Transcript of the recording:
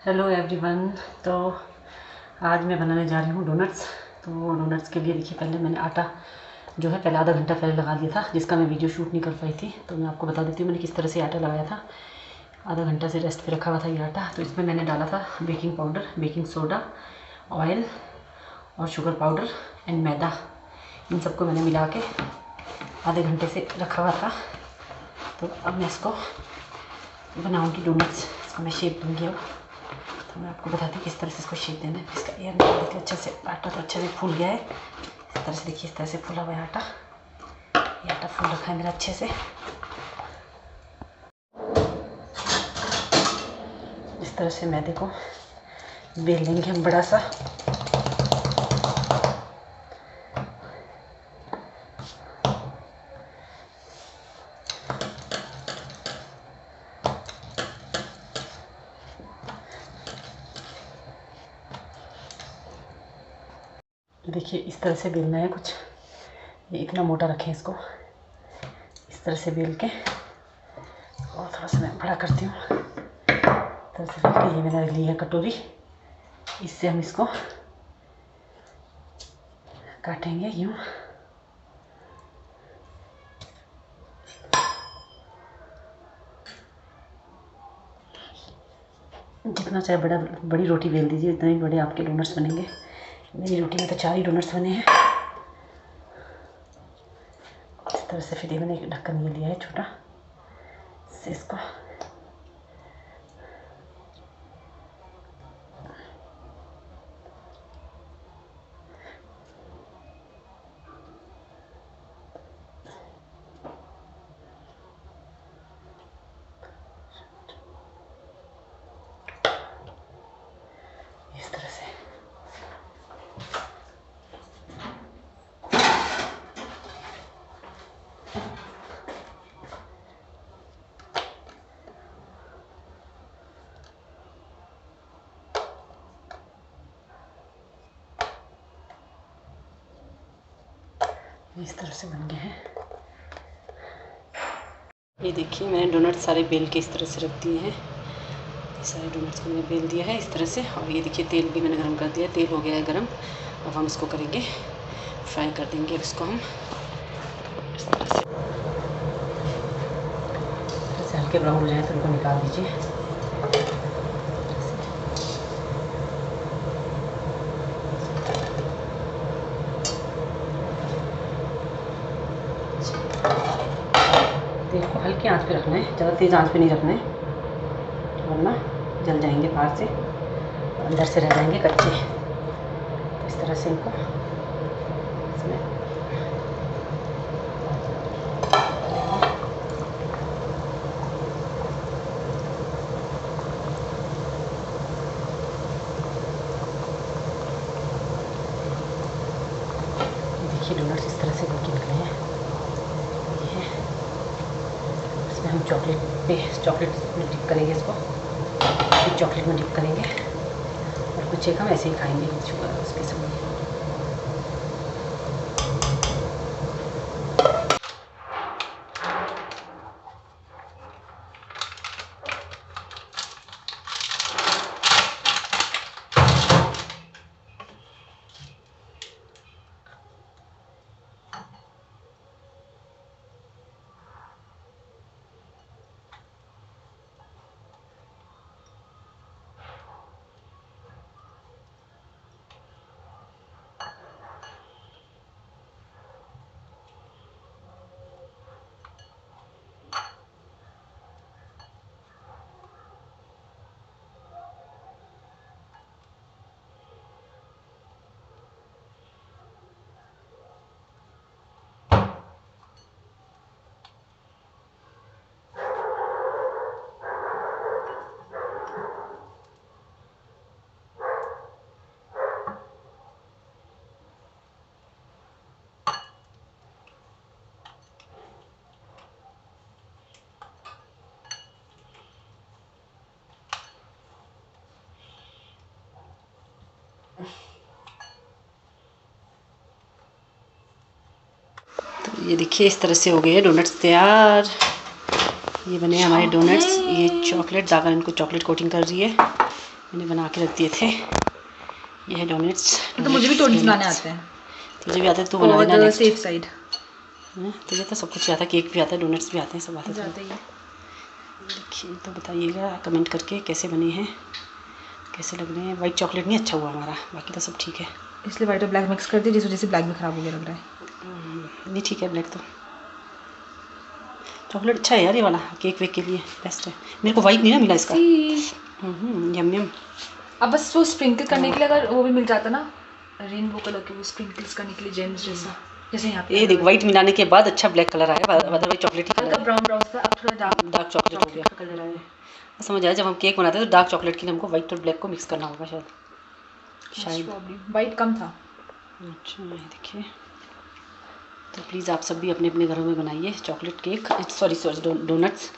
Hello everyone. तो आज मैं बनाने जा रही हूँ डोनट्स। तो डोनट्स के लिए देखिए, पहले मैंने आटा जो है पहले आधा घंटा पहले लगा दिया था, जिसका मैं वीडियो शूट नहीं कर पाई थी। तो मैं आपको बता देती हूँ मैंने किस तरह से आटा लगाया था। आधा घंटा से रेस्ट पे रखा हुआ था ये आटा। तो इसमें मैंने डाला था baking powder, baking soda, oil और शुगर पाउडर एंड मैदा। इन सबको मैंने मिला के आधे घंटे से रखा हुआ था। तो अब मैं इसको बनाऊँगी डोनट्स। इसको मैं शेप दूँगी अब। तो मैं आपको बताती हूँ किस तरह से इसको शेप देना है। इसका एयर निकाल देती हूँ अच्छे से। आटा तो अच्छे से फूल गया है। इस तरह से देखिए, इस तरह से फूला हुआ है आटा। ये आटा फूल रखा है मेरा अच्छे से। इस तरह से मैदे को बेल लेंगे हम बड़ा सा। देखिए इस तरह से बेलना है कुछ। ये इतना मोटा रखें इसको। इस तरह से बेल के, और थोड़ा सा मैं बड़ा करती हूँ। इस तरह से बेल के, ये मैंने ली है कटोरी। इससे हम इसको काटेंगे यूँ। जितना चाहे बड़ी रोटी बेल दीजिए, इतने ही बड़े आपके डोनट्स बनेंगे। मेरी रोटी में तो 4 ही डोनट्स बने हैं। इस तरह से फिर ये मैंने एक ढक्कन ये लिया है छोटा, इससे इसको इस तरह से। इस तरह से बन गए हैं। ये देखिए, मैंने डोनट सारे बेल के इस तरह से रख दिए हैं। ये सारे डोनट्स को मैंने बेल दिया है इस तरह से। और ये देखिए, तेल भी मैंने गरम कर दिया। तेल हो गया है गरम। अब हम इसको करेंगे फ्राई कर देंगे इसको हम इस तरह से हल्के ब्राउन हो जाए तो उनको निकाल दीजिए। तेल को हल्की आंच पे रखना है, ज़्यादा तेज़ आंच पे नहीं रखना है, वरना जल जाएंगे बाहर से और अंदर से रह जाएंगे कच्चे। तो इस तरह से इनको इसमें देखिए, डोनट्स इस तरह से बनके निकले हैं। ये इसमें हम चॉकलेट में डिप करेंगे इसको। फिर चॉकलेट में डिप करेंगे और कुछ एक हम ऐसे ही खाएंगे उसके समय। तो ये देखिए, इस तरह से हो गए डोनट्स तैयार। ये बने हमारे डोनट्स। ये चॉकलेट दागा इनको चॉकलेट कोटिंग कर रही है, मैंने बना के रख दिए थे। ये है डोनट्स। तो मुझे भी डोनट्स बनाने आते हैं। तुझे भी आते हैं, तू बना लेना नेक्स्ट। सेफ साइड तुझे तो सब कुछ आता है, केक भी आता है, डोनट्स भी आते हैं, सब आते हैं। देखिए तो बताइएगा कमेंट करके कैसे बने हैं, कैसे लग रहे हैं। वाइट चॉकलेट नहीं अच्छा हुआ हमारा, बाकी तो सब ठीक है। इसलिए वाइट और ब्लैक मिक्स कर दी, जिस वजह से ब्लैक भी खराब हो गया लग रहा है। नहीं ठीक है, ब्लैक तो चॉकलेट अच्छा है यार, ये वाला केक वेक के लिए बेस्ट है। मेरे को वाइट नहीं ना मिला इसका। यम यम। अब बस वो स्प्रिंकल करने के लिए अगर वो भी मिल जाता ना, रेनबो कलर के वो स्प्रिंकल्स करने के लिए जेम्स जैसा, जैसे यहाँ पे ये देख वाइट मिलाने के बाद अच्छा ब्लैक कलर आया, अदरवाइज चॉकलेट ही हल्का ब्राउन ब्राउन था, अब थोड़ा डार्क चॉकलेट हो गया कलर आया। समझ आया, जब हम केक बनाते हैं तो डार्क चॉकलेट के लिए हमको वाइट और ब्लैक को मिक्स करना होगा शायद वाइट कम था। अच्छा ये देखिए, तो प्लीज़ आप सब भी अपने अपने घरों में बनाइए चॉकलेट केक, सॉरी डोनट्स।